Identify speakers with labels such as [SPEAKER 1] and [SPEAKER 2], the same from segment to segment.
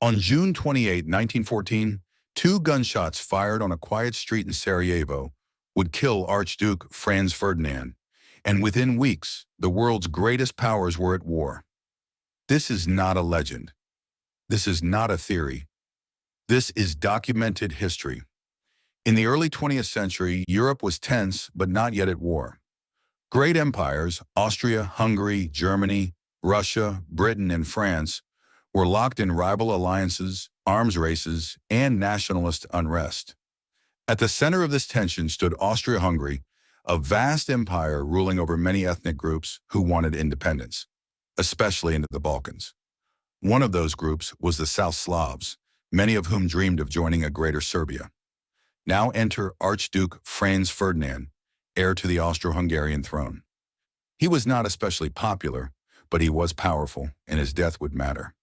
[SPEAKER 1] On June 28, 1914, two gunshots fired on a quiet street in Sarajevo would kill Archduke Franz Ferdinand, and within weeks, the world's greatest powers were at war. This is not a legend. This is not a theory. This is documented history. In the early 20th century, Europe was tense but not yet at war. Great empires, Austria, Hungary, Germany, Russia, Britain, and France, were locked in rival alliances, arms races, and nationalist unrest. At the center of this tension stood Austria-Hungary, a vast empire ruling over many ethnic groups who wanted independence, especially in the Balkans. One of those groups was the South Slavs, many of whom dreamed of joining a greater Serbia. Now enter Archduke Franz Ferdinand, heir to the Austro-Hungarian throne. He was not especially popular, but he was powerful, and his death would matter.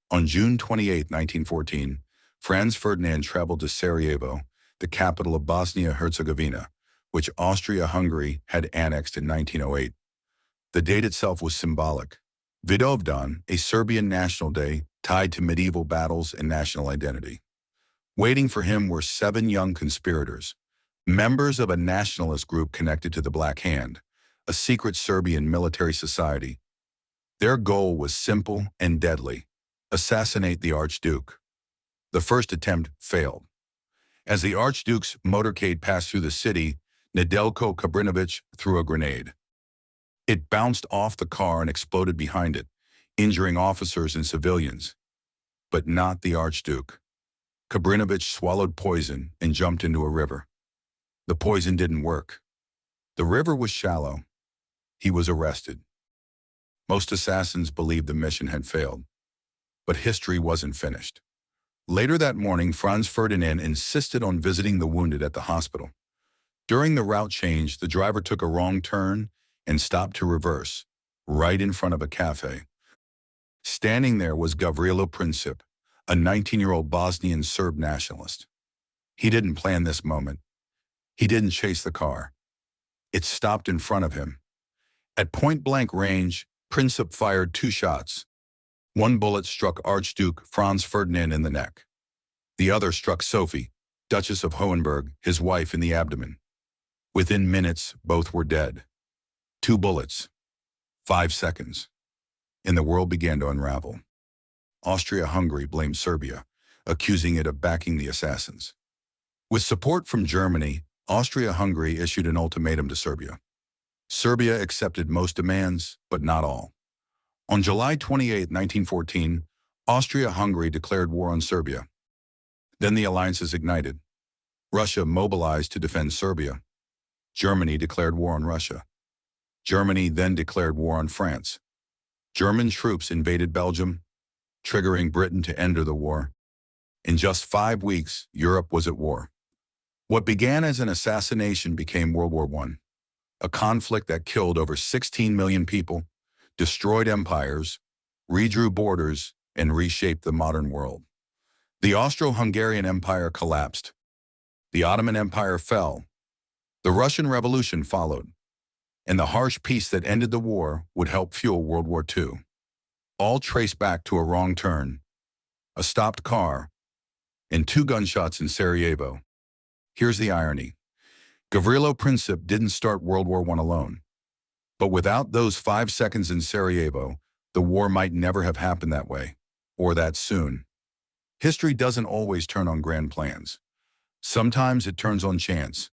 [SPEAKER 1] On June 28, 1914, Franz Ferdinand traveled to Sarajevo, the capital of Bosnia-Herzegovina, which Austria-Hungary had annexed in 1908. The date itself was symbolic. Vidovdan, a Serbian national day tied to medieval battles and national identity. Waiting for him were 7 young conspirators, members of a nationalist group connected to the Black Hand, a secret Serbian military society. Their goal was simple and deadly: assassinate the Archduke. The first attempt failed. As the Archduke's motorcade passed through the city, Nedeljko Kabrinović threw a grenade. It bounced off the car and exploded behind it, injuring officers and civilians. But not the Archduke. Kabrinović swallowed poison and jumped into a river. The poison didn't work. The river was shallow. He was arrested. Most assassins believed the mission had failed. But history wasn't finished. Later that morning, Franz Ferdinand insisted on visiting the wounded at the hospital. During the route change, the driver took a wrong turn and stopped to reverse, right in front of a cafe. Standing there was Gavrilo Princip, a 19-year-old Bosnian Serb nationalist. He didn't plan this moment. He didn't chase the car. It stopped in front of him. At point-blank range, Princip fired 2 shots. One bullet struck Archduke Franz Ferdinand in the neck. The other struck Sophie, Duchess of Hohenberg, his wife, in the abdomen. Within minutes, both were dead. 2 bullets. 5 seconds. And the world began to unravel. Austria-Hungary blamed Serbia, accusing it of backing the assassins. With support from Germany, Austria-Hungary issued an ultimatum to Serbia. Serbia accepted most demands, but not all. On July 28, 1914, Austria-Hungary declared war on Serbia. Then the alliances ignited. Russia mobilized to defend Serbia. Germany declared war on Russia. Germany then declared war on France. German troops invaded Belgium, triggering Britain to enter the war. In just 5 weeks, Europe was at war. What began as an assassination became World War I, a conflict that killed over 16 million people, destroyed empires, redrew borders, and reshaped the modern world. The Austro-Hungarian Empire collapsed. The Ottoman Empire fell. The Russian Revolution followed. And the harsh peace that ended the war would help fuel World War II. All traced back to a wrong turn, a stopped car, and 2 gunshots in Sarajevo. Here's the irony. Gavrilo Princip didn't start World War I alone. But without those 5 seconds in Sarajevo, the war might never have happened that way, or that soon. History doesn't always turn on grand plans. Sometimes it turns on chance.